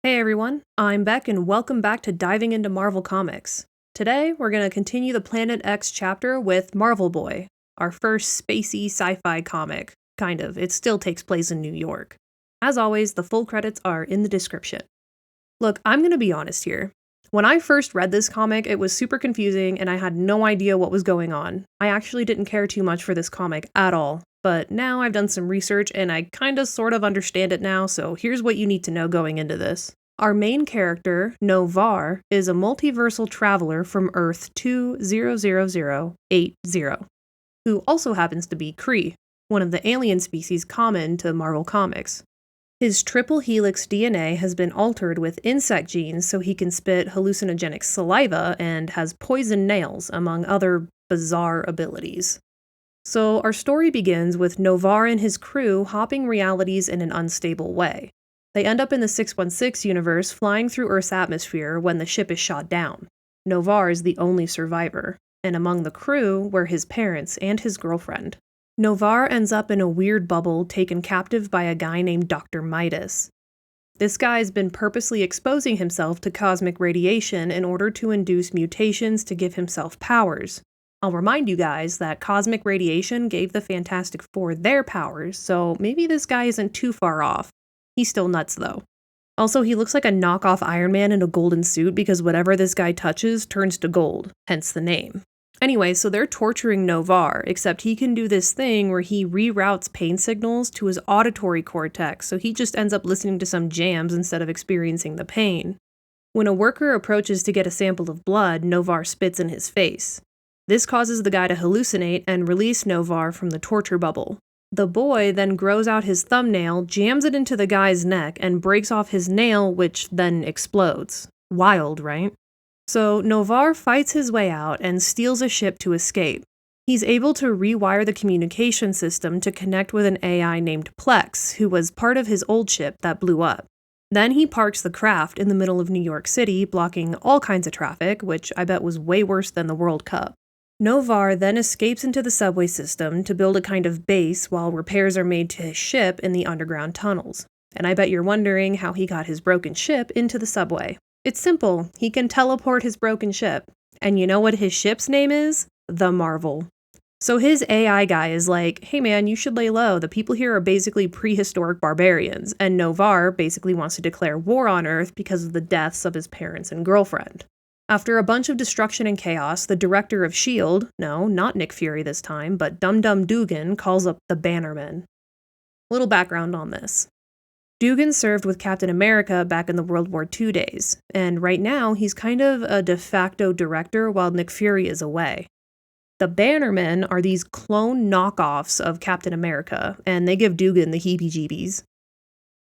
Hey everyone, I'm Beck and welcome back to Diving into Marvel Comics. Today, we're going to continue the Planet X chapter with Marvel Boy, our first spacey sci-fi comic. Kind of, it still takes place in New York. As always, the full credits are in the description. Look, I'm going to be honest here. When I first read this comic, it was super confusing and I had no idea what was going on. I actually didn't care too much for this comic at all. But now I've done some research and I kinda sort of understand it now, so here's what you need to know going into this. Our main character, Novar, is a multiversal traveler from Earth 200080, who also happens to be Kree, one of the alien species common to Marvel Comics. His triple helix DNA has been altered with insect genes so he can spit hallucinogenic saliva and has poison nails, among other bizarre abilities. So our story begins with Novar and his crew hopping realities in an unstable way. They end up in the 616 universe flying through Earth's atmosphere when the ship is shot down. Novar is the only survivor, and among the crew were his parents and his girlfriend. Novar ends up in a weird bubble taken captive by a guy named Dr. Midas. This guy's been purposely exposing himself to cosmic radiation in order to induce mutations to give himself powers. I'll remind you guys that cosmic radiation gave the Fantastic Four their powers, so maybe this guy isn't too far off. He's still nuts, though. Also, he looks like a knockoff Iron Man in a golden suit because whatever this guy touches turns to gold, hence the name. Anyway, so they're torturing Novar, except he can do this thing where he reroutes pain signals to his auditory cortex, so he just ends up listening to some jams instead of experiencing the pain. When a worker approaches to get a sample of blood, Novar spits in his face. This causes the guy to hallucinate and release Novar from the torture bubble. The boy then grows out his thumbnail, jams it into the guy's neck, and breaks off his nail, which then explodes. Wild, right? So Novar fights his way out and steals a ship to escape. He's able to rewire the communication system to connect with an AI named Plex, who was part of his old ship that blew up. Then he parks the craft in the middle of New York City, blocking all kinds of traffic, which I bet was way worse than the World Cup. Novar then escapes into the subway system to build a kind of base while repairs are made to his ship in the underground tunnels. And I bet you're wondering how he got his broken ship into the subway. It's simple, he can teleport his broken ship. And you know what his ship's name is? The Marvel. So his AI guy is like, hey man, you should lay low, the people here are basically prehistoric barbarians, and Novar basically wants to declare war on Earth because of the deaths of his parents and girlfriend. After a bunch of destruction and chaos, the director of S.H.I.E.L.D., no, not Nick Fury this time, but Dum Dum Dugan calls up the Bannermen. Little background on this. Dugan served with Captain America back in the World War II days, and right now he's kind of a de facto director while Nick Fury is away. The Bannermen are these clone knockoffs of Captain America, and they give Dugan the heebie-jeebies.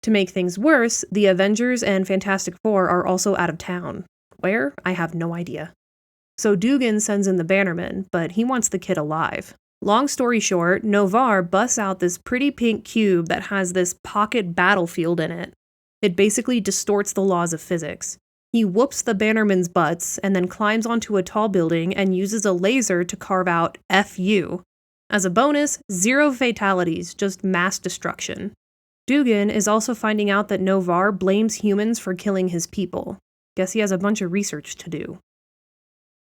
To make things worse, the Avengers and Fantastic Four are also out of town. Where? I have no idea. So Dugan sends in the Bannerman, but he wants the kid alive. Long story short, Novar busts out this pretty pink cube that has this pocket battlefield in it. It basically distorts the laws of physics. He whoops the Bannerman's butts and then climbs onto a tall building and uses a laser to carve out FU. As a bonus, 0 fatalities, just mass destruction. Dugan is also finding out that Novar blames humans for killing his people. Guess he has a bunch of research to do.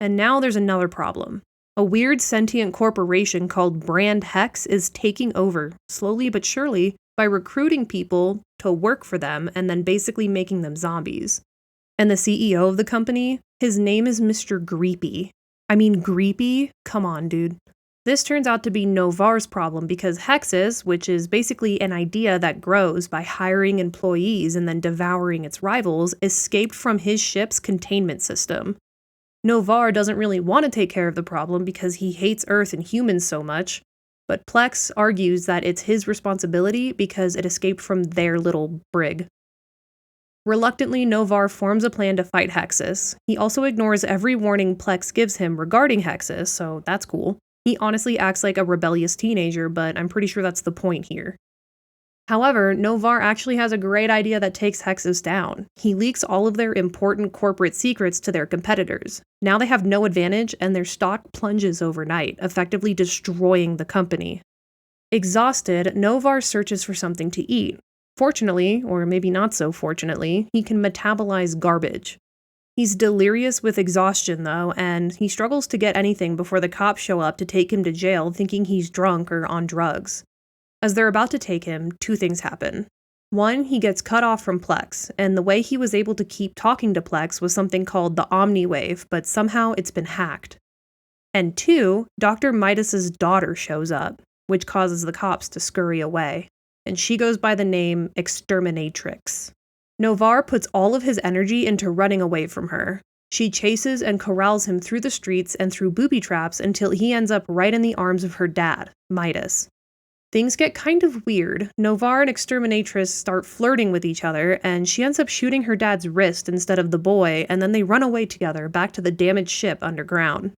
And now there's another problem. A weird sentient corporation called Brand Hex is taking over, slowly but surely, by recruiting people to work for them and then basically making them zombies. And the CEO of the company, his name is Mr. Greepy. I mean, Greepy? Come on, dude. This turns out to be Novar's problem because Hexus, which is basically an idea that grows by hiring employees and then devouring its rivals, escaped from his ship's containment system. Novar doesn't really want to take care of the problem because he hates Earth and humans so much, but Plex argues that it's his responsibility because it escaped from their little brig. Reluctantly, Novar forms a plan to fight Hexus. He also ignores every warning Plex gives him regarding Hexus, so that's cool. He honestly acts like a rebellious teenager, but I'm pretty sure that's the point here. However, Novar actually has a great idea that takes Hexus down. He leaks all of their important corporate secrets to their competitors. Now they have no advantage, and their stock plunges overnight, effectively destroying the company. Exhausted, Novar searches for something to eat. Fortunately, or maybe not so fortunately, he can metabolize garbage. He's delirious with exhaustion, though, and he struggles to get anything before the cops show up to take him to jail thinking he's drunk or on drugs. As they're about to take him, two things happen. One, he gets cut off from Plex, and the way he was able to keep talking to Plex was something called the Omni Wave, but somehow it's been hacked. And two, Dr. Midas's daughter shows up, which causes the cops to scurry away, and she goes by the name Exterminatrix. Novar puts all of his energy into running away from her. She chases and corrals him through the streets and through booby traps until he ends up right in the arms of her dad, Midas. Things get kind of weird. Novar and Exterminatrix start flirting with each other, and she ends up shooting her dad's wrist instead of the boy, and then they run away together back to the damaged ship underground.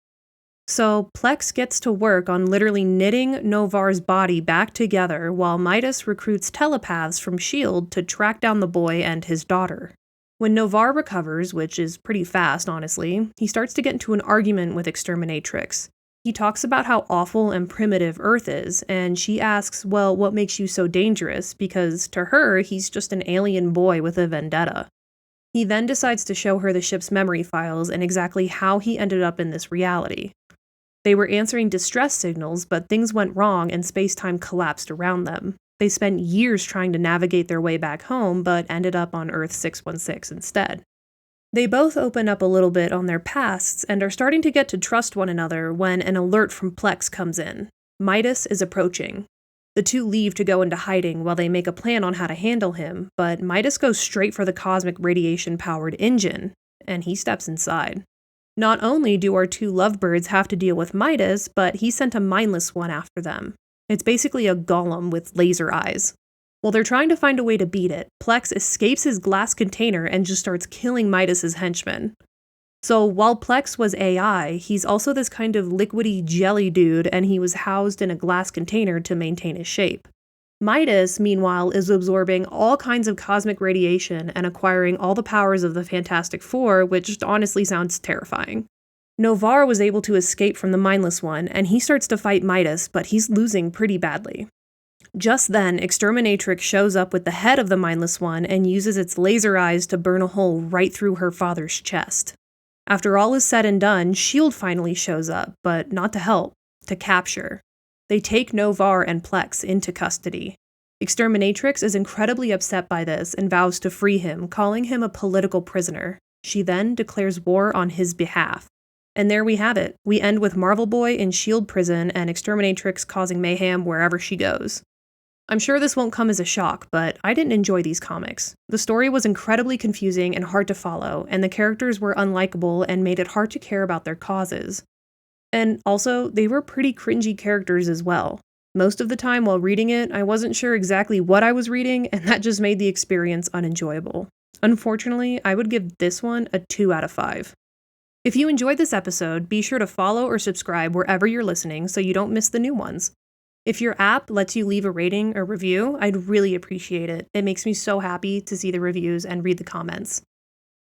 So Plex gets to work on literally knitting Novar's body back together while Midas recruits telepaths from S.H.I.E.L.D. to track down the boy and his daughter. When Novar recovers, which is pretty fast honestly, he starts to get into an argument with Exterminatrix. He talks about how awful and primitive Earth is, and she asks, well, what makes you so dangerous? Because to her, he's just an alien boy with a vendetta. He then decides to show her the ship's memory files and exactly how he ended up in this reality. They were answering distress signals, but things went wrong and space-time collapsed around them. They spent years trying to navigate their way back home, but ended up on Earth 616 instead. They both open up a little bit on their pasts and are starting to get to trust one another when an alert from Plex comes in. Midas is approaching. The two leave to go into hiding while they make a plan on how to handle him, but Midas goes straight for the cosmic radiation-powered engine, and he steps inside. Not only do our two lovebirds have to deal with Midas, but he sent a mindless one after them. It's basically a golem with laser eyes. While they're trying to find a way to beat it, Plex escapes his glass container and just starts killing Midas's henchmen. So while Plex was AI, he's also this kind of liquidy jelly dude, and he was housed in a glass container to maintain his shape. Midas, meanwhile, is absorbing all kinds of cosmic radiation and acquiring all the powers of the Fantastic Four, which honestly sounds terrifying. Novar was able to escape from the mindless one, and he starts to fight Midas, but he's losing pretty badly. Just then, Exterminatrix shows up with the head of the mindless one and uses its laser eyes to burn a hole right through her father's chest. After all is said and done, S.H.I.E.L.D. finally shows up, but not to help, to capture. They take Novar and Plex into custody. Exterminatrix is incredibly upset by this and vows to free him, calling him a political prisoner. She then declares war on his behalf. And there we have it. We end with Marvel Boy in S.H.I.E.L.D. prison and Exterminatrix causing mayhem wherever she goes. I'm sure this won't come as a shock, but I didn't enjoy these comics. The story was incredibly confusing and hard to follow, and the characters were unlikable and made it hard to care about their causes. And also, they were pretty cringy characters as well. Most of the time while reading it, I wasn't sure exactly what I was reading, and that just made the experience unenjoyable. Unfortunately, I would give this one a 2 out of 5. If you enjoyed this episode, be sure to follow or subscribe wherever you're listening so you don't miss the new ones. If your app lets you leave a rating or review, I'd really appreciate it. It makes me so happy to see the reviews and read the comments.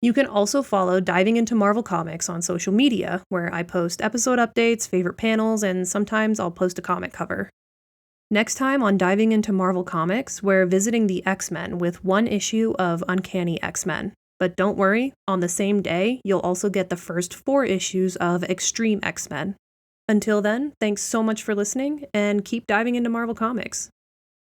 You can also follow Diving into Marvel Comics on social media, where I post episode updates, favorite panels, and sometimes I'll post a comic cover. Next time on Diving into Marvel Comics, we're visiting the X-Men with one issue of Uncanny X-Men. But don't worry, on the same day, you'll also get the first 4 issues of Extreme X-Men. Until then, thanks so much for listening, and keep diving into Marvel Comics.